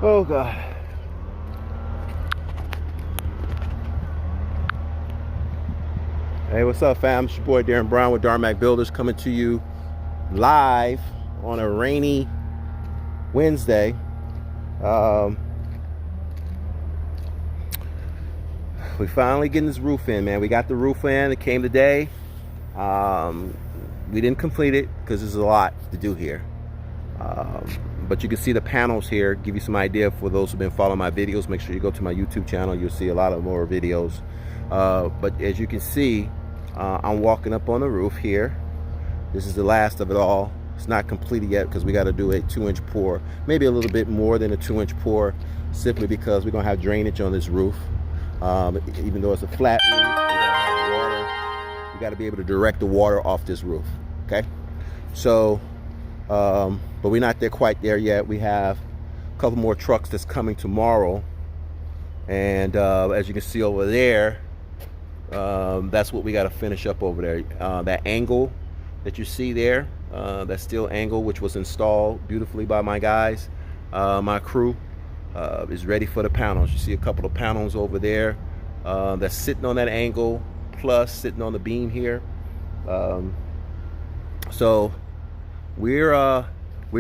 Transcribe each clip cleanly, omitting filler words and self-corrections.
Oh God. Hey, what's up, fam? It's your boy Darren Brown with Darmac Builders, coming to you live on a rainy Wednesday. We finally getting this roof in, man. We got the roof in. It came today. We didn't complete it because there's a lot to do here. But you can see the panels here, give you some idea for those who've been following my videos. Make sure you go to my YouTube channel. You'll see a lot of more videos. But as you can see, I'm walking up on the roof here. This is the last of it all. It's not completed yet because we got to do a 2-inch pour, maybe a little bit more than a 2-inch pour, simply because we're going to have drainage on this roof. Even though it's a flat roof, we got to be able to direct the water off this roof. Okay, so but we're not there quite there yet. We have a couple more trucks that's coming tomorrow, and as you can see over there, that's what we got to finish up over there. That angle that you see there, that steel angle, which was installed beautifully by my guys, my crew, is ready for the panels. You see a couple of panels over there that's sitting on that angle, plus sitting on the beam here. So we're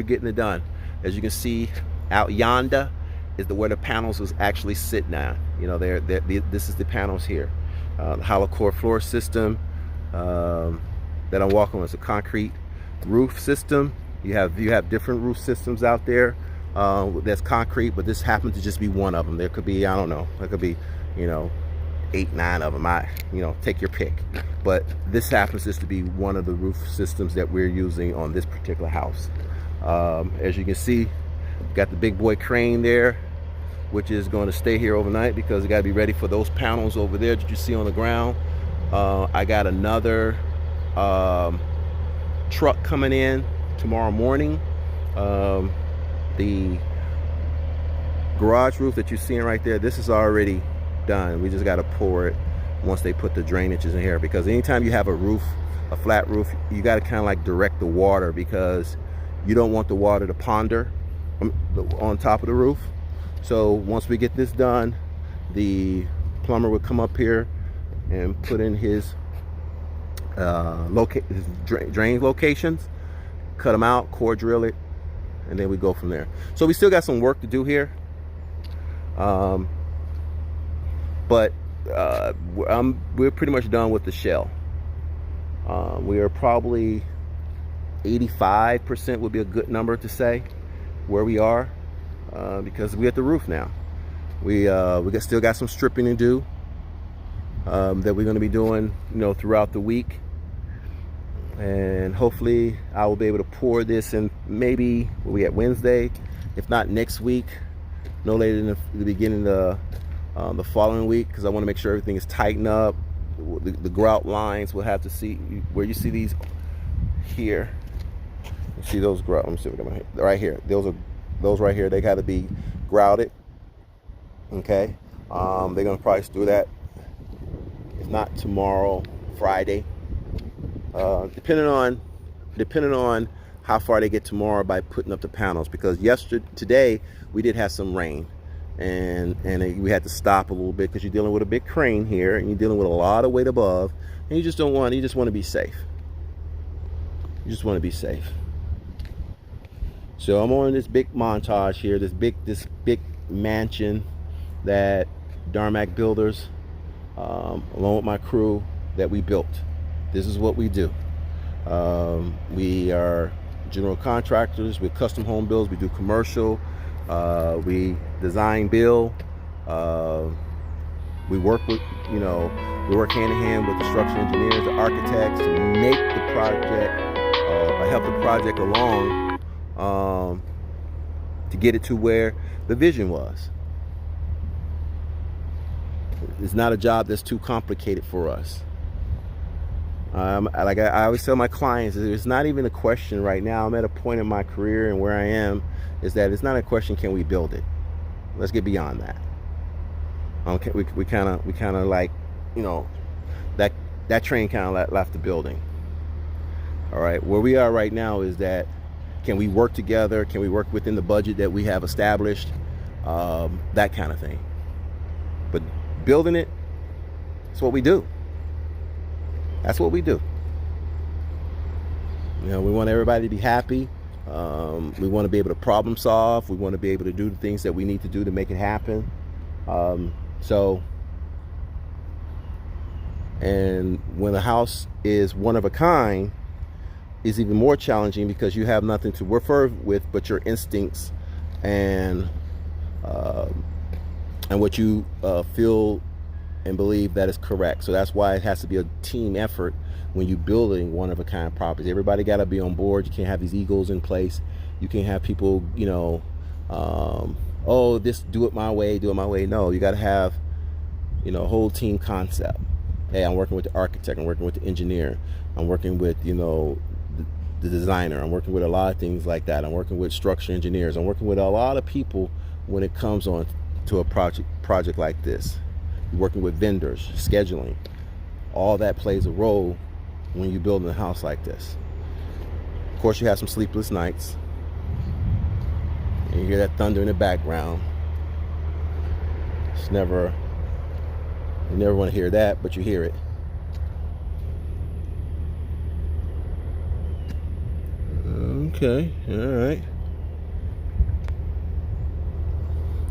getting it done. As you can see out yonder is where the panels was actually sitting at. You know, this is the panels here. The hollow core floor system that I'm walking on is a concrete roof system. You have different roof systems out there that's concrete, but this happened to just be one of them. There could be, I don't know, there could be, 8, 9 of them. Take your pick. But this happens just to be one of the roof systems that we're using on this particular house. As you can see, got the big boy crane there, which is going to stay here overnight because it got to be ready for those panels over there that you see on the ground. I got another truck coming in tomorrow morning. The garage roof that you're seeing right there, this is already done. We just got to pour it once they put the drainages in here, because anytime you have a flat roof, you got to kind of like direct the water, because you don't want the water to ponder on top of the roof. So once we get this done, the plumber would come up here and put in his drain locations, cut them out, core drill it, and then we go from there. So we still got some work to do here, but we're pretty much done with the shell. We are probably 85% would be a good number to say where we are, because we're at the roof now. We still got some stripping to do that we're going to be doing throughout the week, and hopefully I will be able to pour this in maybe we at Wednesday, if not next week, no later than the beginning of the following week, because I want to make sure everything is tightened up. The grout lines, we'll have to see where you see these here. You see those grout? Let me see what I'm right here. Those right here. They got to be grouted. Okay. They're gonna probably do that, if not tomorrow, Friday. Depending on how far they get tomorrow by putting up the panels, because today we did have some rain, and we had to stop a little bit because you're dealing with a big crane here, and you're dealing with a lot of weight above, and you just want to be safe. You just want to be safe. So I'm on this big montage here, this big mansion that Darmac Builders, along with my crew, that we built. This is what we do. We are general contractors with custom home builds. We do commercial. We design, build. We work with, we work hand in hand with the structural engineers, the architects, to make the project, help the project along, to get it to where the vision was. It's not a job that's too complicated for us. Like I always tell my clients, it's not even a question right now. I'm at a point in my career and where I am is that it's not a question, can we build it? Let's get beyond that. Okay, we kind of like, that train kind of left the building. All right, where we are right now is that, can we work together? Can we work within the budget that we have established? that kind of thing. But building it, that's what we do. That's what we do. You know, we want everybody to be happy. We want to be able to problem solve. We want to be able to do the things that we need to do to make it happen. And when a house is one of a kind, it's even more challenging because you have nothing to refer with but your instincts and what you feel and believe that is correct. So that's why it has to be a team effort when you're building one of a kind properties. Everybody got to be on board. You can't have these egos in place. You can't have people, you know, oh, this, do it my way, do it my way. No, you got to have, you know, a whole team concept. Hey, I'm working with the architect, I'm working with the engineer, I'm working with, you know, the designer, I'm working with a lot of things like that. I'm working with structural engineers, I'm working with a lot of people when it comes on to a project like this. You're working with vendors, scheduling. All that plays a role when you're building a house like this. Of course, you have some sleepless nights. And you hear that thunder in the background. It's never, you never want to hear that, but you hear it. Okay, all right.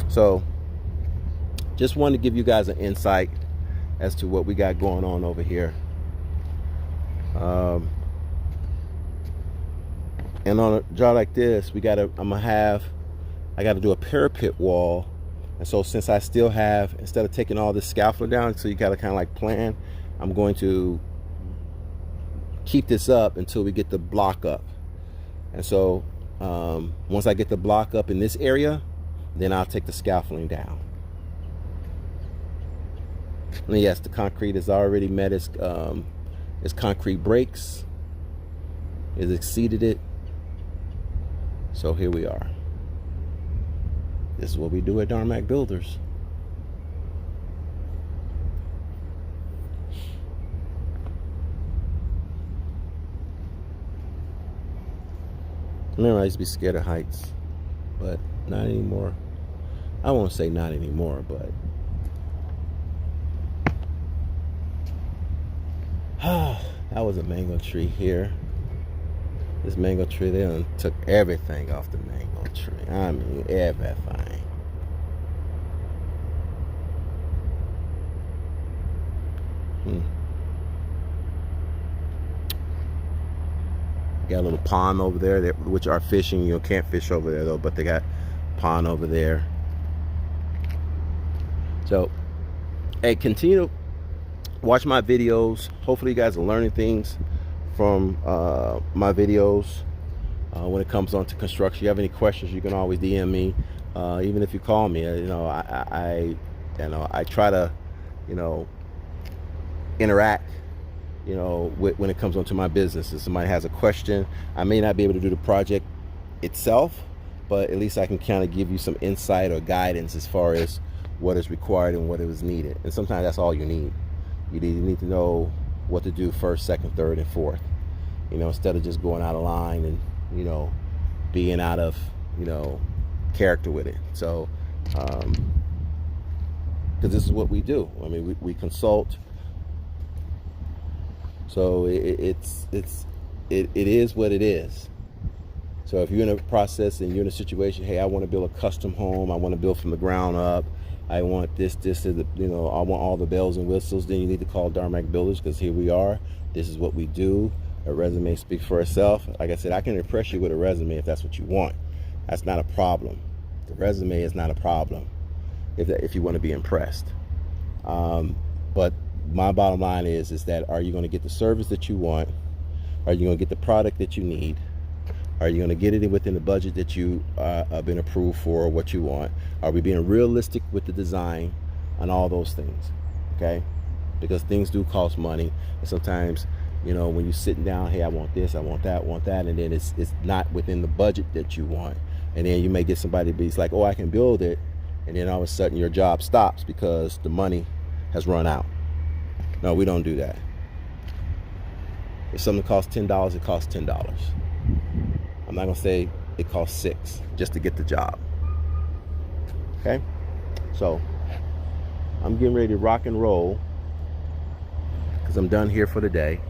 So, just wanted to give you guys an insight as to what we got going on over here. And on a job like this, I got to do a parapet wall. And so since I still have, instead of taking all this scaffolding down, so you got to kind of like plan, I'm going to keep this up until we get the block up. And so once I get the block up in this area, then I'll take the scaffolding down. And yes, the concrete has already met its concrete breaks. It's exceeded it. So here we are. This is what we do at Darmac Builders. Remember, I used to be scared of heights, but not anymore. I won't say not anymore, but that was a mango tree here. This mango tree, they done took everything off the mango tree. I mean, everything. Got a little pond over there, which are fishing. You can't fish over there though, but they got a pond over there. So, hey, continue to watch my videos. Hopefully you guys are learning things from my videos when it comes on to construction. If you have any questions, you can always DM me. Even if you call me, I try to, interact, when it comes onto my business. If somebody has a question, I may not be able to do the project itself, but at least I can kind of give you some insight or guidance as far as what is required and what is needed. And sometimes that's all you need. You need to know what to do first, second, third, and fourth. Instead of just going out of line and, being out of, character with it. So, because this is what we do. I mean, we consult. So it is what it is. So if you're in a process and you're in a situation, hey, I want to build a custom home, I want to build from the ground up, I want this, I want all the bells and whistles, then you need to call Darmac Builders, because here we are. This is what we do. A resume speaks for itself. Like I said, I can impress you with a resume if that's what you want. That's not a problem. The resume is not a problem if you want to be impressed. But my bottom line is that, are you going to get the service that you want? Are you going to get the product that you need? Are you going to get it within the budget that you have been approved for, or what you want? Are we being realistic with the design and all those things? Okay? Because things do cost money. And sometimes, when you're sitting down, hey, I want this, I want that, and then it's not within the budget that you want. And then you may get somebody to be like, oh, I can build it. And then all of a sudden your job stops because the money has run out. No, we don't do that. If something costs $10, it costs $10. I'm not going to say it costs $6 just to get the job. Okay, so I'm getting ready to rock and roll because I'm done here for the day.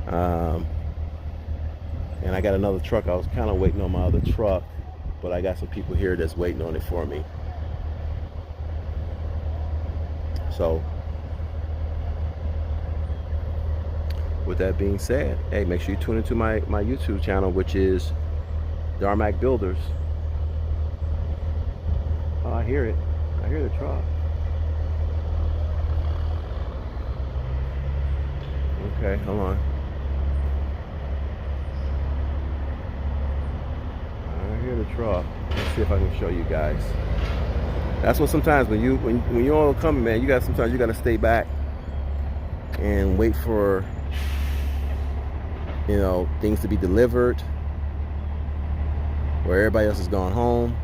And I got another truck. I was kind of waiting on my other truck, but I got some people here that's waiting on it for me. So with that being said, hey, make sure you tune into my YouTube channel, which is Darmac Builders. Oh, I hear it. I hear the truck. Okay, hold on. I hear the truck. Let's see if I can show you guys. That's what sometimes when you all coming, man, sometimes you gotta stay back and wait for, you know, things to be delivered where everybody else has gone home.